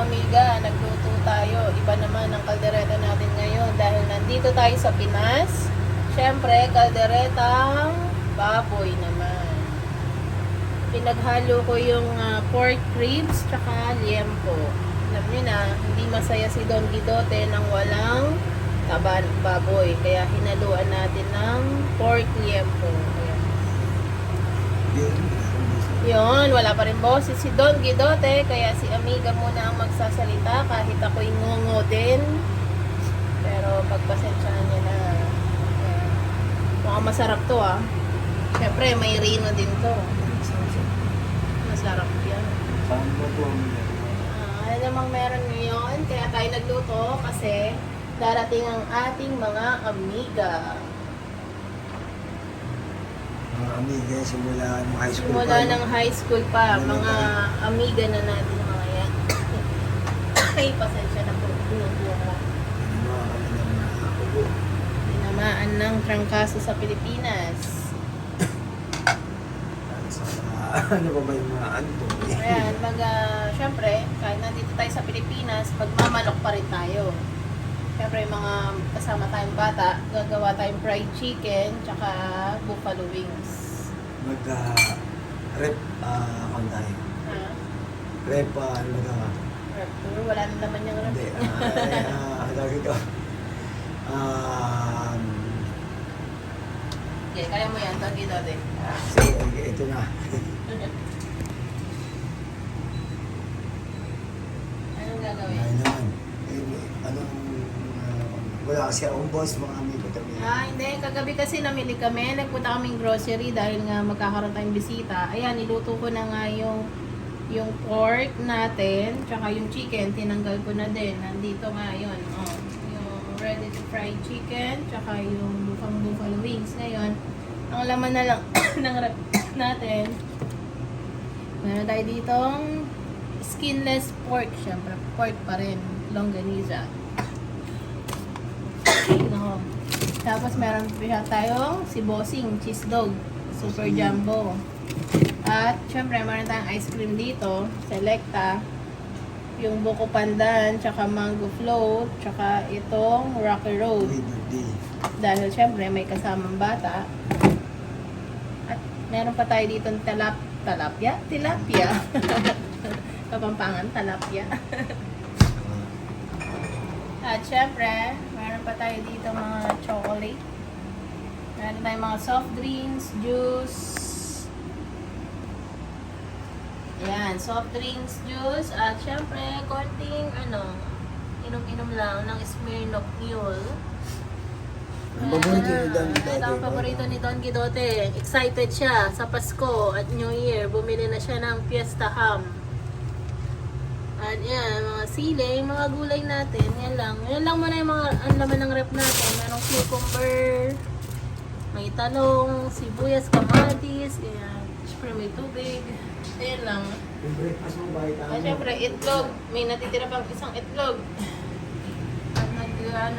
amiga, nagluto tayo. Iba naman ang kaldereta natin ngayon dahil nandito tayo sa Pinas. Siyempre, kalderetang baboy naman. Pinaghalo ko yung pork ribs tsaka liempo. Alam niyo na, hindi masaya si Don Guidote nang walang taba ng baboy. Kaya hinaluan natin ng pork liempo. Ayan. Yun, wala pa rin boses si Don Guidote, kaya si amiga muna ang magsasalita kahit ako'y ngungo din. Pero pagpasensyahan niya na. Mukhang masarap to ah. Siyempre, may rino din to. Masarap yan. Saan ba po? Ano namang meron ngayon, kaya tayo nagluto kasi darating ang ating mga amiga. Mga amiga, simula ng high school Simula pa. ng high school pa, mga amiga na natin mga yan. Ay, pasensya na po. Binubuo ko. Mga kami ng mga ubo. Tinamaan ng trangkaso sa Pilipinas. Ano ba ba yung mga anto? Ayan, syempre, kahit nandito tayo sa Pilipinas, magmamanok pa rin tayo. Syempre, mga kasama tayong bata, gagawa tayong fried chicken, tsaka buffalo wings. Rep, kung tayo. Ha? Rep, ano magawa? Wala na naman yung Hindi, lagi ko. Okay, kaya mo yan, tagi dati. Sige, ito na. Anong gagawin? Ay naman. Anong, wala kasi akong boss, mga amigo kami. Hindi. Kagabi kasi namili kami. Nagpunta kaming grocery dahil nga magkakaroon tayong bisita. Ayan, niluto ko na nga yung pork natin, tsaka yung chicken, tinanggal ko na din. Nandito nga yun. Oh, yung ready to fry chicken, tsaka yung buffalo wings. Ngayon, ang laman na lang ng rep natin, meron tayo ditong skinless pork. Siyempre, pork pa rin. Longganisa. No. Tapos meron pa tayong si Bossing cheese dog, super jumbo. At syempre meron tayong ice cream dito, Selecta, yung Buko Pandan, tsaka Mango Float, tsaka itong Rocky Road. Dahil syempre may kasamang bata. At meron pa tayo dito tilapia. Kapampangan, tilapia. At syempre, meron pa tayo dito mga chocolate. Meron tayong mga soft drinks, juice. Ayan, soft drinks, juice. At syempre, konting inom-inom lang ng Smirnoff Mule. Ang paborito ni Don Guidote. Ito ang paborito ni Don Guidote. Excited siya sa Pasko at New Year. Bumili na siya ng Fiesta Ham. At yan, mga siling, mga gulay natin. Yan lang. Yan lang muna yung mga ang laman ng rep natin. Merong cucumber, may talong, sibuyas, kamatis. Yan. Siyempre may tubig. Yan lang. Yung breakfast mo ba ito? At syempre, itlog. May natitira pang isang itlog. At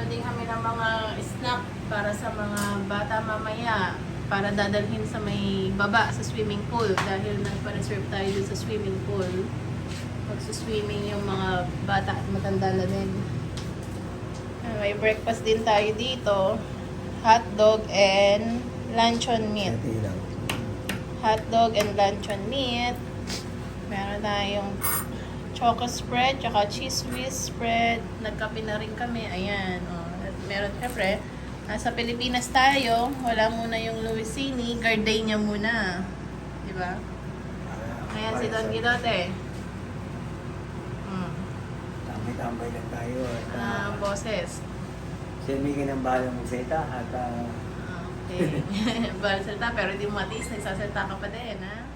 din kami ng mga snack para sa mga bata mamaya. Para dadalhin sa may baba sa swimming pool. Dahil nagpa-reserve tayo dun sa swimming pool. Magsuswimming yung mga bata at matanda na din. May breakfast din tayo dito. Hotdog and luncheon meat. Hotdog and luncheon meat. Meron tayong choco spread, tsaka cheese whiz spread. Nagkape na rin kami. Ayan. Oh. At meron, syempre, nasa Pilipinas tayo. Wala muna yung Luisini. Gardenia muna. Diba? Ayan si Don Guidote. Tambay lang tayo. Boses. Siya may ganang balang magsalita at Okay. Bala salita, pero di mo matiis, nagsasalita ka pa din, ha?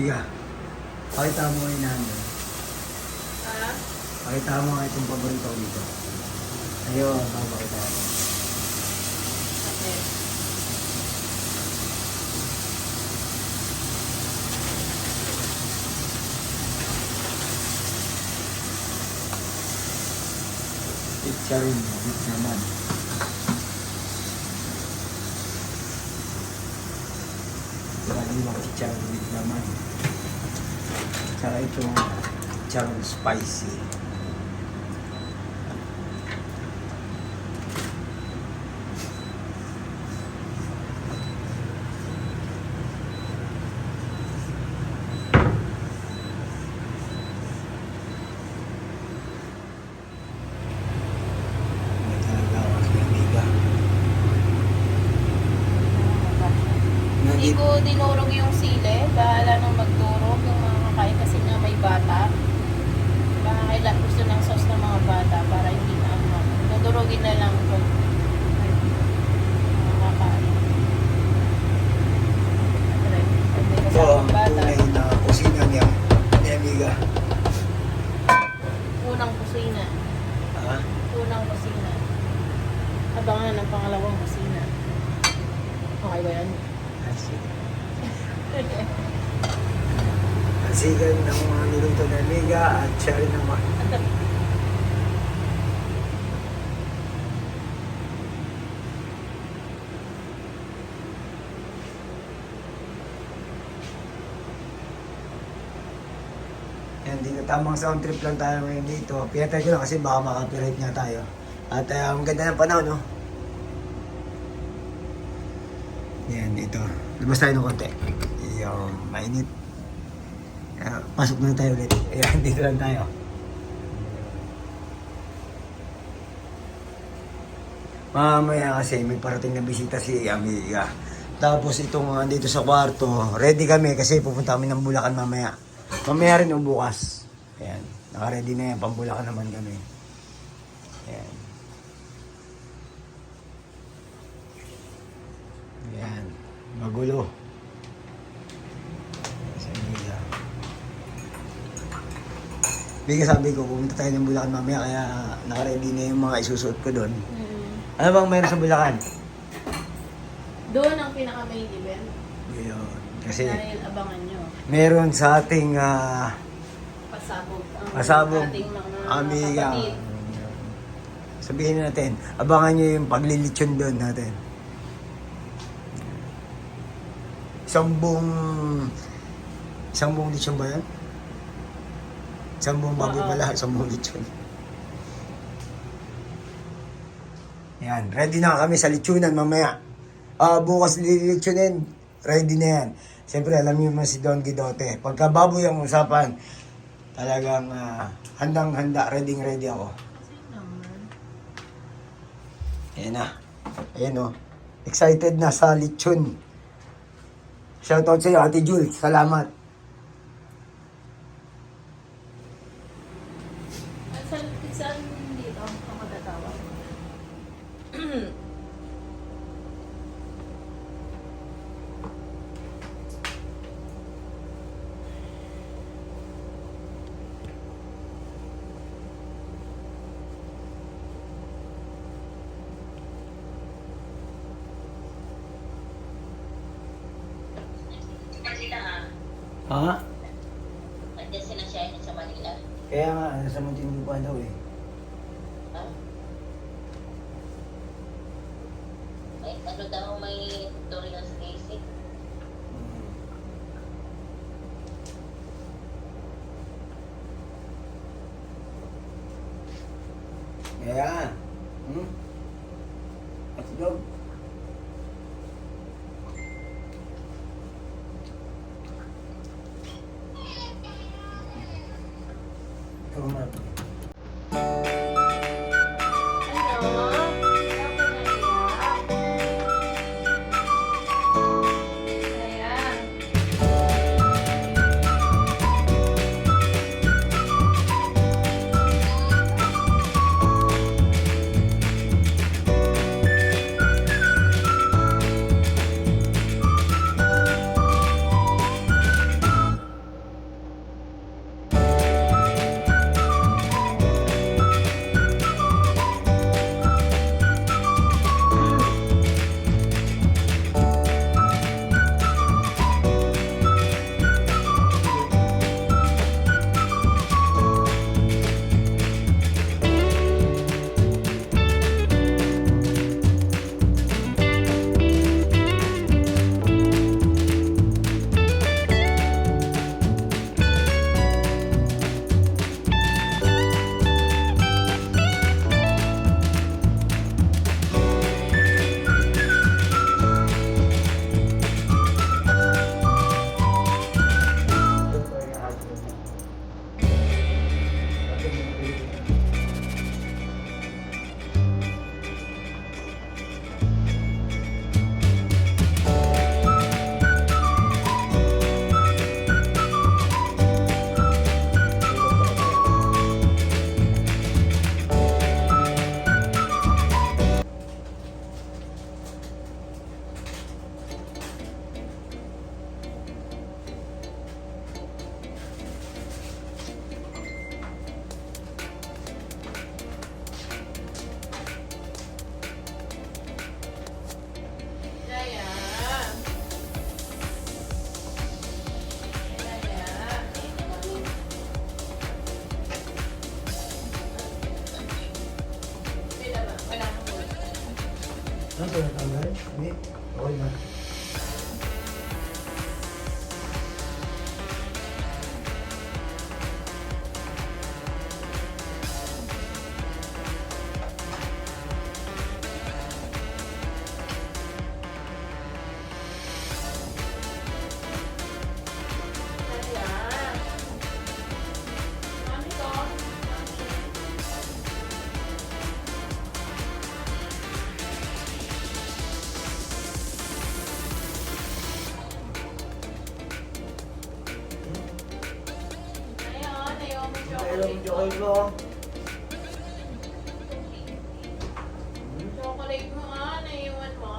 Amiga. Pakita mo yung nando. Ha? Pakita mo nga itong paborito ko dito. Ayun, mapakita ko. Okay. Chicharon with naman. Kaliwang chicharon with naman. Tsaka itong chicharon spicy. May talaga ako sa amiga. Hindi ko dinurog yung sili. Bahala nang magdurog yung mga kakain kasi nga may bata. Baka kailan gusto ng sauce ng mga bata para hindi na ano. Dudurogin na lang ito. Mga kakain. Pag may Ito kasamang ang bata. tunay na kusina niya. Ni amiga. Unang kusina. Ha? Unang kusina. Abangan ang pangalawang kusina. Okay ba yan? Ang sigal ng mga niluto ni amiga at siya rin ang mga... Yan, dito tamang sound trip lang tayo ngayon dito. Pinatay ko lang kasi baka makapirate nga tayo. At ang ganda ng panahon, no? Yan, dito. Labas tayo ng konti. Yung mainit. Pasok na tayo ulit. Ayan, dito lang tayo. Mamaya kasi may parating na bisita si amiga. Tapos itong dito sa kwarto, ready kami kasi pupunta kami ng Bulacan mamaya. Mamaya rin o bukas. Ayan, naka-ready na yan. Pambulacan naman kami. Ayan. Ayan, magulo. Sa amiga. Biga sabi ko, pumunta tayo ng Bulacan mamaya kaya naka-ready na yung mga isusuot ko doon. Ano bang meron sa Bulacan? Doon ang pinaka-main event. Yun. Kasi Dahil abangan nyo. meron sa ating Pasabog ang pasabog ating mga amiga. kapatid. Sabihin natin, abangan nyo yung paglilitsyon doon natin. Isang buong litsyon ba yan? Isang buong baboy Oo. pala, isang buong litsyon. Yan, ready na kami sa litsunan mamaya. Bukas lilitsunin, ready na yan. Siyempre, alam niyo naman si Don Guidote. Pagka baboy ang usapan, talagang handang-handa, ready ako. Ayan na. Ayan o. Excited na sa lechon. Shoutout sa iyo, Ate Jules. Salamat. Saan dito ako matatawag? Manila ah. Ha? Nandiyan sila siya sa Manila. Kaya nga, nasa Muntinlupa daw eh. Ha? May ano daw, may tutorial sa basic. Kaya, Let's go. Ikaw na. Ano ito natanggal? Hindi. Okay na. Ayan. Mami ko. Ayan, ayaw mo Kailan chocolate. mo chocolate mo? Chocolate mo naiwan mo.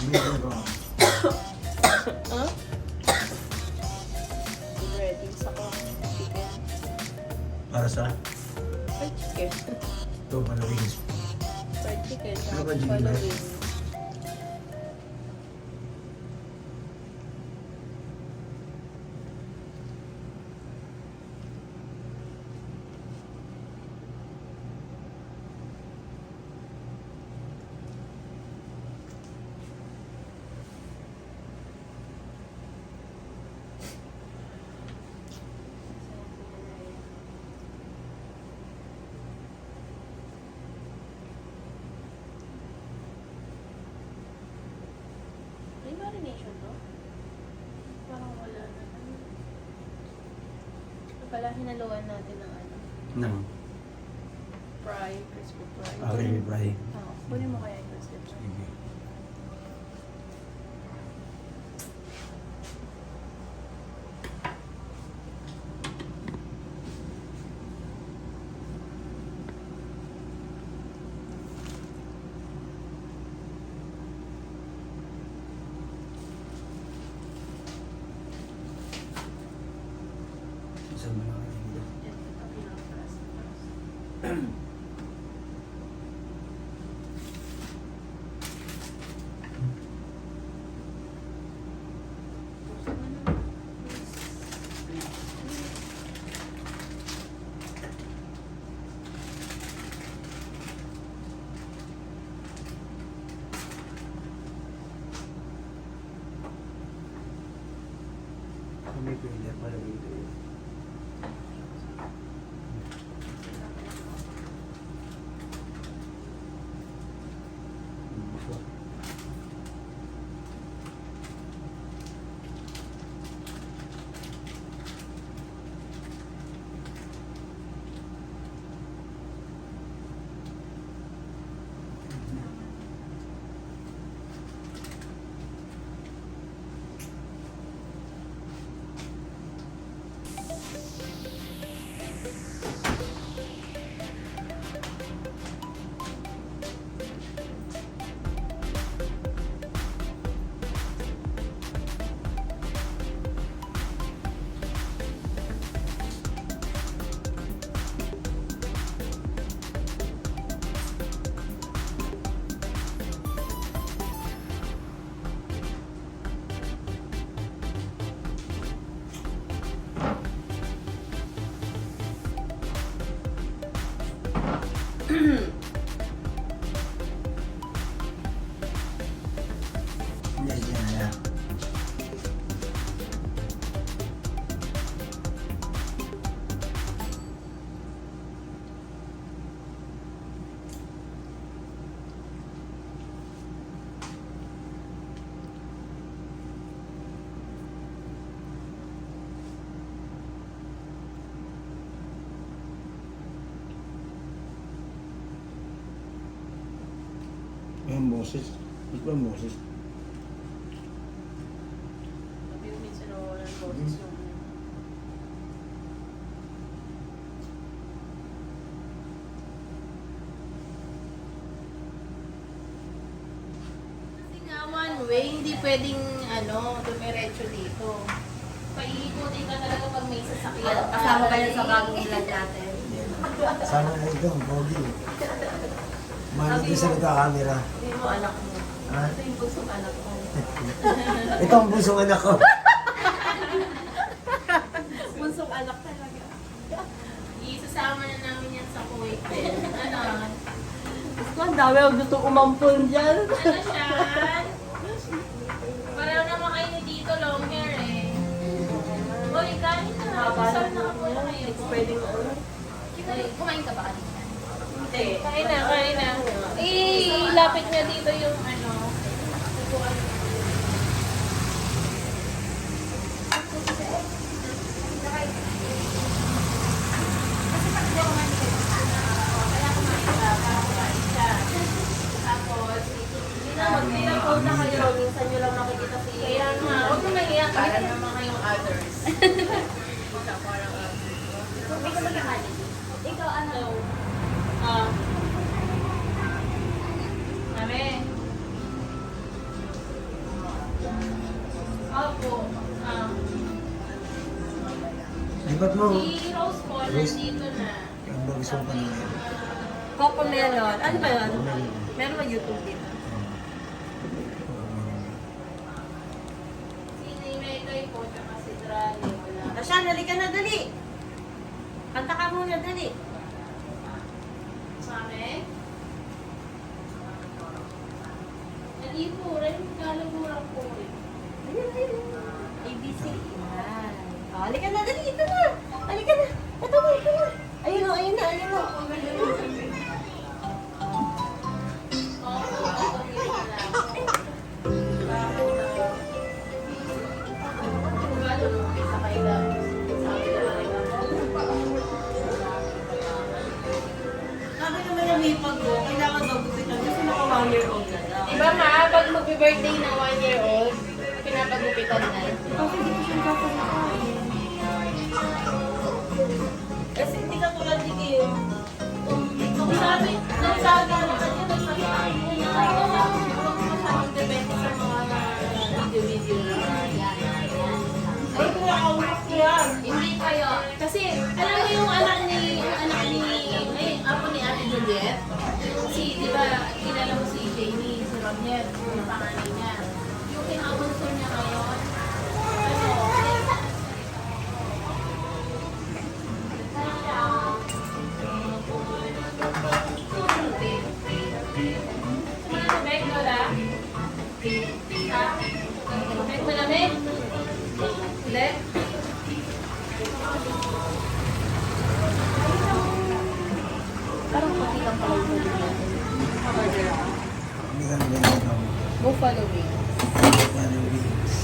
Bigyan ko. Huh? Ready sa ko. Chicken. Para sa? Fried chicken. Ito, palawins. Fried chicken. Ano ba, chicken ba? Palawin. May marination to? Parang wala na. Ito pala, hinaluan natin ng ano. Nang. Fry, crispy fry. Okay, fry. Oo, kunin mo kaya yung crispy fry. Sige. Isa mo lang dito. Ito, pinaka-fras. May pwede pala dito. Yes, yeah. Yung boses. Ito ang boses. Sabi ko minsan nawawala ng boses yung... Kasi nga one way, hindi pwedeng dumiretso dito. Paikutin ka talaga pag may sasakyan. Kasama ba yan sa bagong vlog natin? Sana na ito, pogi. Mahal din sa nagka-camera. Hindi mo anak mo. Ha? Ito yung busong anak mo. Ito ang busong anak ko. Bunsong anak talaga. Isasama na namin yan sa Kuwait din. Ano? Ang dami ang gusto umampun dyan. Ano siya? Pareho naman kayo ni Tito long hair eh. Hoy, kanin na. Haba na Saan po na ako na yan. kayo? Pwedeng Kumain ka ba kanina? Hindi. Kain na, kain na. Ilapit niya dito yung upuan. Tapos, Hindi na po na kayo. Minsan nyo lang nakikita si... kaya nga, huwag mo mahiya para naman kayong others. Ikaw ano? Ah. Mami. Opo. Ah. Lipat mo. Si Rose po, nandito na. Ang bagis mo pa na yan. Coco Melon. Ano ba yun? Meron ba YouTube dito? Si Nimetoy po, tsaka si Drani. Wala. Tasha, halika na, dali. Kanta ka muna, dali. Mami? Hindi po rin. Kalaguran po rin. Ayun, ayun. ABC. Yan. Oh, halika na, dali. Ito na. Halika na. Ito na, ito na. Ayun o, ayun na, ayun na. Opo, gagawin ko lang. Gano'n mo, isa kayo lang. Sabi ko rin Sabi naman yung hipag ko, kailangan daw gupitan kasi naka 1 year old na daw. Diba ma, pag mag-birthday na 1-year-old, pinapagupitan na. Kasi hindi ko siya kapag-kain. Kasi hindi ka tulad ni Kim. Sabi ko sa kanya, nagsasabi mo na, huwag masyadong depende sa mga video-video lang. Ay, kaya awak yan. Hindi kayo. Kasi, alam mo yung anak ni, apo ni Ate Juliet? Di ba, kilala mo si Jamie, si Roger, yung panganay niya. Yung kinabunso niya ngayon, Malamig, Lola? Ha? Malamig? Hindi? Parang pati kang pala yung balik natin. Order ako. Hindi ka na ganyan. Buffalo wings. Buffalo wings.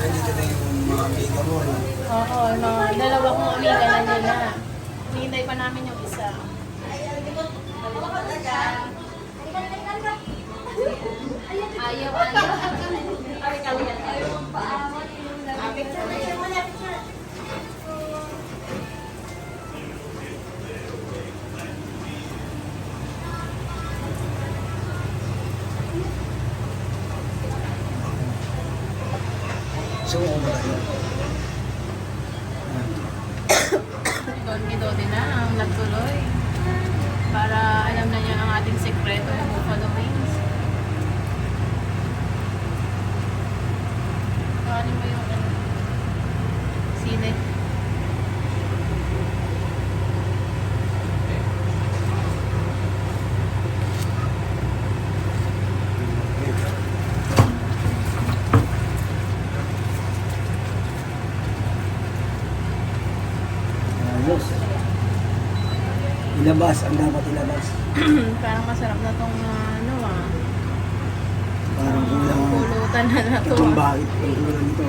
Nandito na yung mga amiga mo, no? Oo, mga dalawa kong amiga na nila. Hinihintay pa namin yung isa. Ayaw. So, ano ba yun? Idol-idol din na ang nagtuloy. Para alam na niya ang ating sekreto ng Buffalo Wings. Ano mo yung sine? Ayos. Ilabas, ang dapat ilabas. Parang masarap na tong Parang kulang ang Pulutan na na to. itong bakit. Ang kulang ito.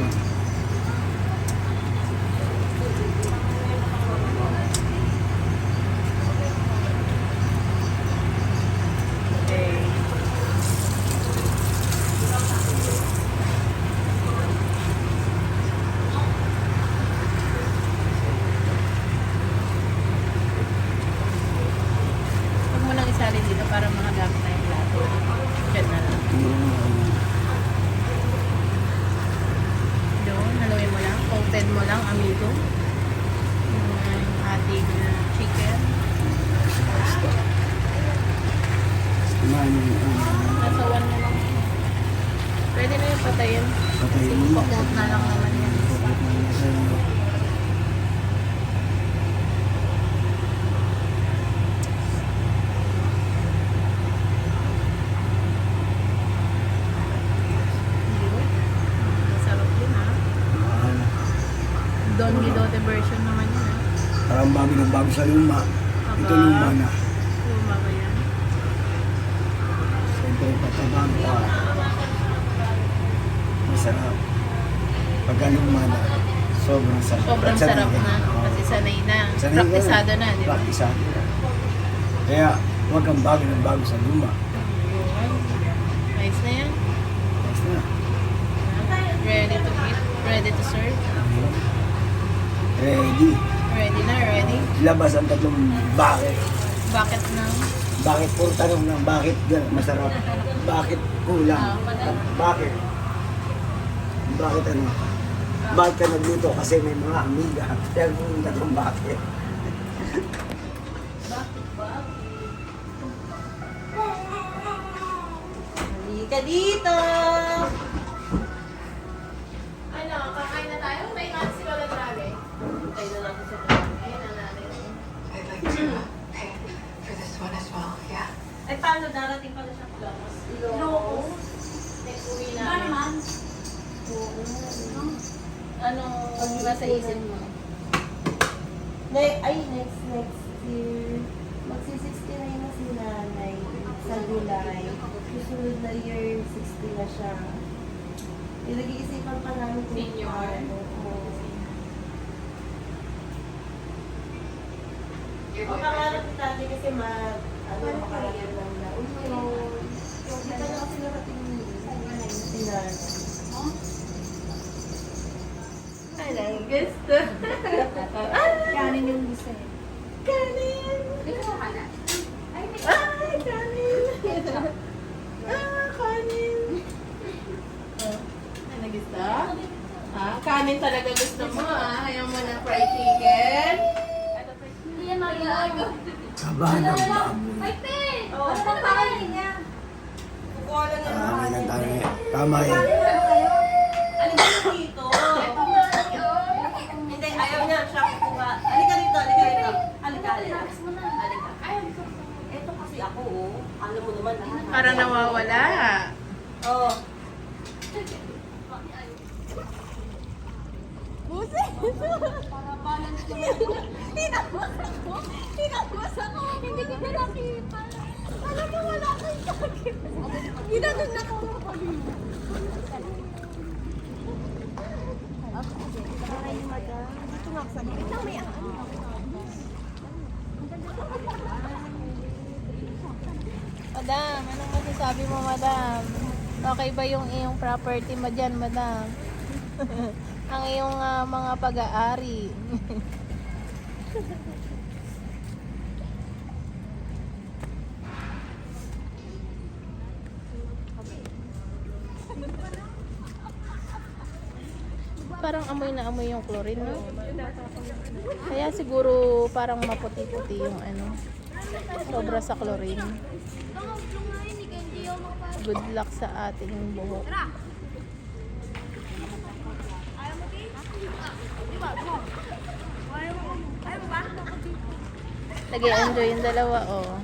Okay. Huwag mo nang isalin dito para makagamit na yung plato. Diyan na lang. Doon, haluin mo lang. Coated mo lang, amigo. Yung ating chicken. Nasawan mo lang. Pwede na yung patayin. Patayin mo. Coat na lang naman yan. Masarap yun ha. Don Guidote version naman yun ha. Parang bago na bago sa luma. Ito luma na. Luma ba yan? Siyempre, patabang pa. Masarap. Pagka luma na, sobrang sarap. Sobrang Sanay sarap ka na. Kasi sanay na. Sanay ka na. Praktisado na, di ba? Praktisado na. Kaya, huwag kang bago ng bago sa luma. Nice na yan. Nice na. Ready to eat. Ready to serve. Ready. Ready na, ready. Labas ang tatlong bakit. Bakit na? Bakit? Puro tanong ng bakit gan masarap. Bakit kulang? Bakit? Bakit ano? Bakit ka nagluto? Kasi may mga amiga. Kaya pumunta kung bakit. Halika dito! Ano, kakain na tayo? May natin si Lola Trabe. Tayo na natin sa Ayun na natin. I'd like to pay for this one as well. Yeah. Ay, paano? Darating pala siya class. Next uwi namin. Anong nasa isip mo? Next year, magsi-69 na si nanay sa July. Susunod na year, 60 na siya. Nag-iisipan pa namin kung Senior. paano. Ang pangarap ni tatay kasi makarating lang na. Hindi pa na kasi narating si nanay. Anong gusto? Kanin yung gusto niya. Kanin! Gusto mo kanin? Ay, may Ay, kanin! Kanin! Ano gusto? Kanin talaga gusto mo Ayaw mo ng fried chicken? Hindi yan mag-iaagaw. Kabahan ng baboy. Ay, Pe! Ano ba pangalan niya? Kukuha lang yung Marami lang tayo ngayon. Tama yan. Alin ka dito? Hindi, ayaw niya siya kukuha. Halika dito, halika dito. Halika, halika. Halika. Ito kasi ako, oh. Alam mo naman lahat. Parang nawawala. Oo. Tinagwas ako. Hindi ko na nakita. Alam mo, wala kang sakit. Ginanong na ko. Madam, anong masasabi mo, madam? Okay ba yung iyong property mo dyan, madam? Ang iyong mga pag-aari. Parang amoy na amoy yung chlorine, no? Kaya siguro parang maputi-puti yung ano. Sobra sa chlorine. Good luck sa ating buhok. Nag-enjoy yung dalawa, oh.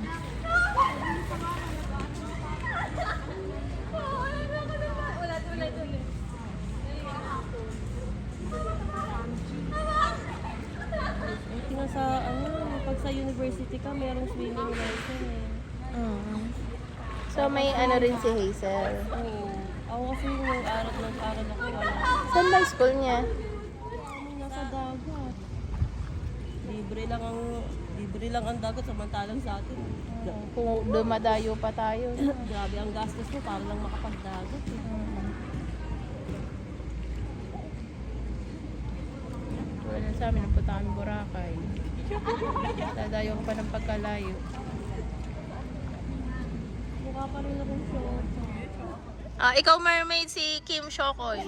Sa pag sa university ka, merong swimming lesson eh. So, may ano rin si Hazel. Oo. Ako kasi nung aral ako, wala. Saan ba school niya? Kami nasa dagat. Libre lang ang dagat samantalang sa atin. Kung dumadayo pa tayo. Grabe ang gastos mo para lang makapagdagat. Wala sa amin, napunta kami Boracay. Dadayo ko pa ng pagkalayo. Mukha pa rin akong short. Ikaw mermaid si Kim Shokoy.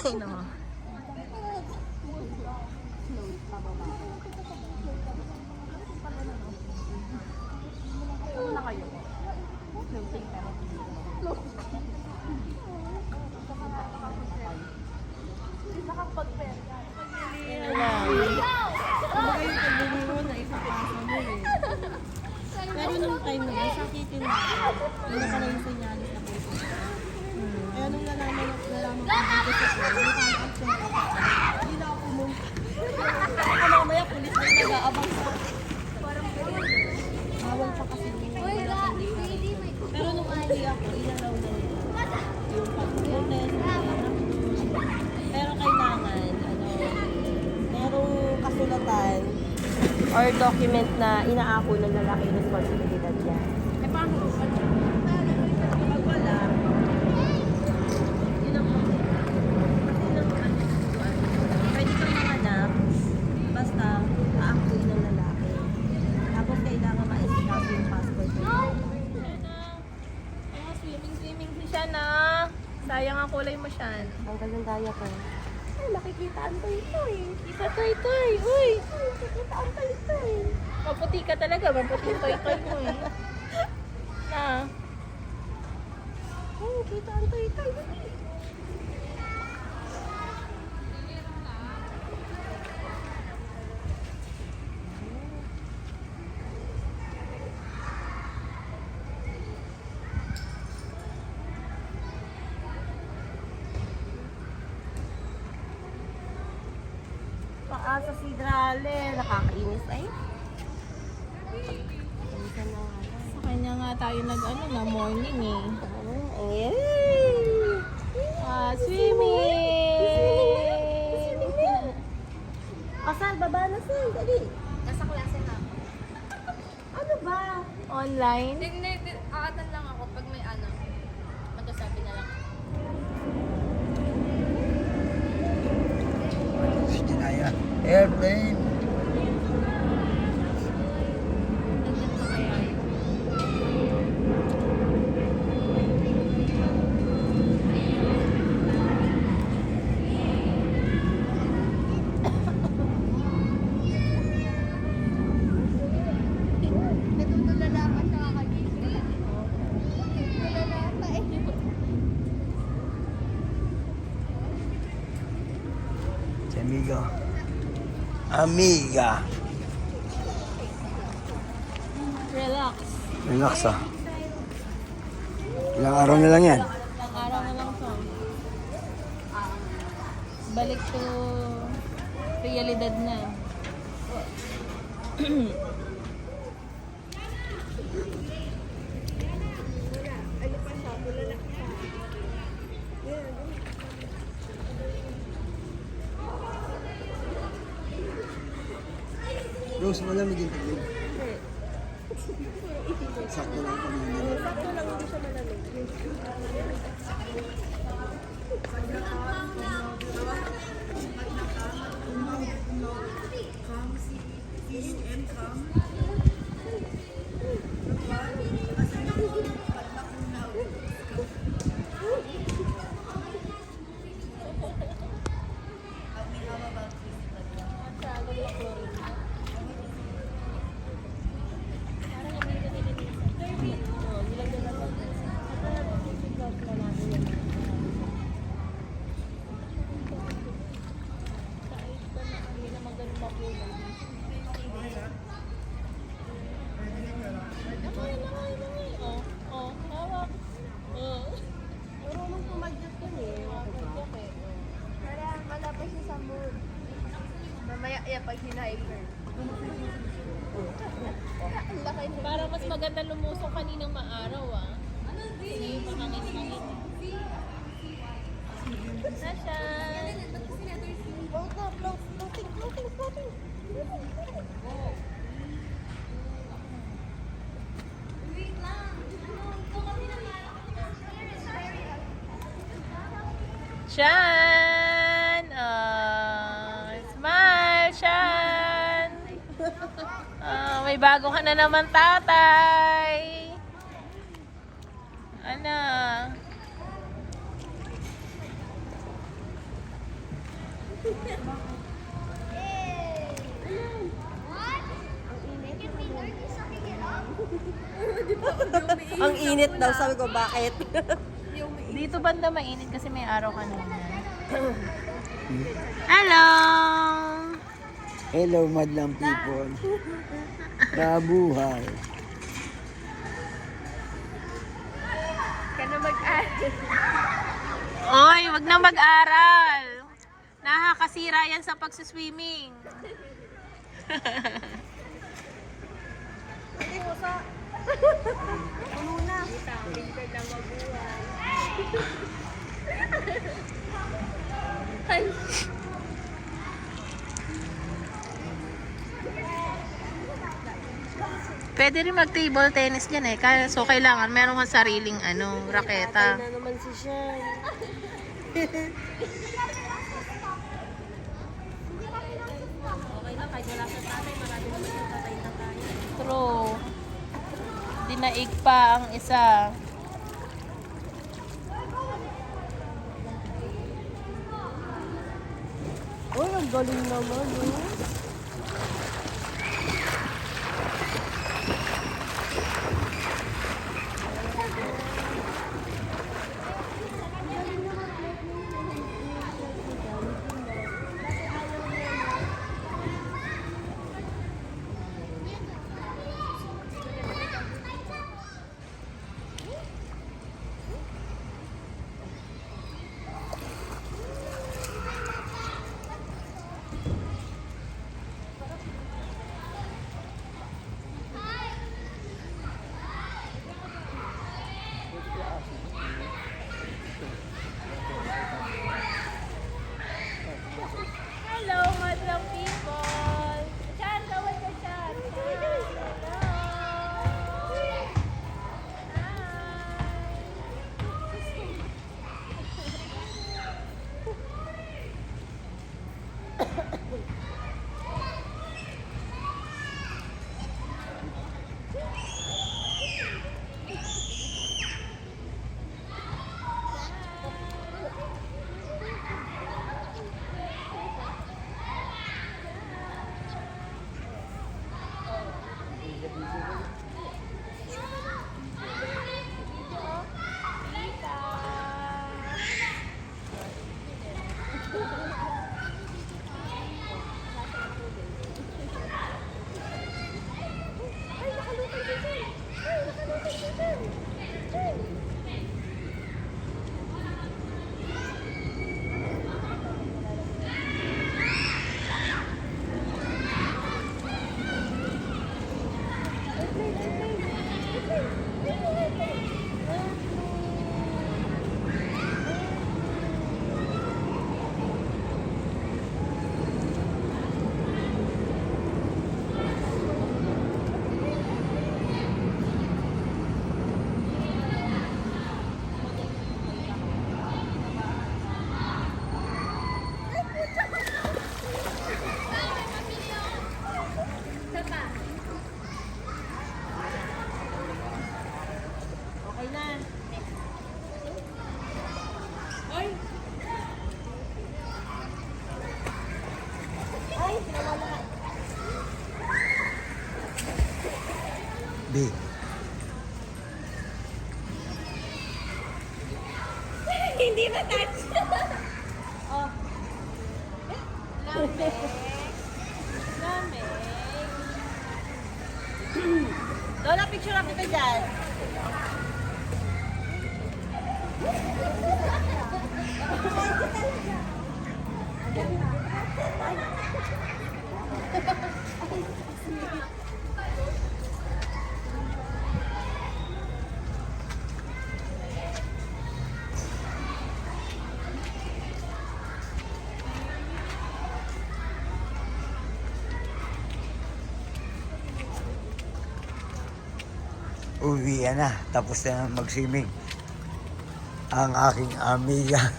Ay, naman. Kumbaga yung pagbili mo na ipapasa mo eh. Pero nung time na yun, sakitin na. Yun pala yung senyalis na po. Kaya nung nalaman ko dito sa ko, yung contact siya ako. Hindi na ako pumunta. Baka mamaya pulis na nag-aabang sa bawal pa kasi pero nung umuwi ako, inalaw na nila yung pag-test. Pero kailangan, merong kasulatan or document na inaako ng lalaki yung responsibilidad niya. Eh, paano? Pag wala, yun ang kasi naman, pwede kang manganak, basta aakuin ng lalaki. Tapos kailangan ma-escape yung passport niya. Swimming siya na. Sayang ang kulay mo siya. Ang gandang daya ko. Ay, nakikitaan to ito eh. Kita to ito eh. Uy, nakikitaan to ito eh. Maputi ka talaga. Maputi to ito mo eh. Na. Ay, nakikitaan to ito eh. Paasa si Drale. Nakakainis ay. Sa kanya nga tayo na morning eh. Swimming! Asal, baba na sir. Dali. Nasa klase na. Ano ba? Online? Aatan lang ako pag may ano. Magkasabi na lang. Si Janaya. Airplane. Nandyan pa kaya yun. Natutulala pa siya kakagising. Natutulala pa eh. Si Amiga. Amiga. Relax. Relax ah. Ilang araw na lang yan. Ang araw na lang to. Balik to realidad na. Rose, malamig yung tubig. Sakto lang kami. Sakto lang, hindi siya malamig. Marunong pumadyak yun eh. Para malapit siya sa mood. Mamaya, pag hinahiker. Para mas maganda lumusong kaninang maaraw ah. Ngayon makangin-hangin. Sashan! Shan! Smile, Shan! May bago ka na naman, tatay! Ano? Ang init daw, sabi ko, bakit? Dito banda mainit kasi may araw kanina. Hello! Hello, madlang people. Kabuhay. Oy, wag na mag-aral. Nakakasira yan sa pagsuswimming. Pwede rin mag-table tennis dyan eh. So, kailangan meron kang sariling raketa. Na naman si Shan. Okay lang, kahit wala sa tatay, marami naman yung tatay na tayo. True. Dinaig pa ang isa. Uy, ang galing naman, oh. Hello, madlang people! Chan, gawin ka, Chan! Hello! Okay na. Ay, nawala ka. B. Hindi ba touch? Oh. Lamig. Lamig. Lola, picture up kita dyan. Uwi na. Tapos na mag-swimming. Ang aking amiga.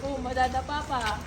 Oh, madadapa pa.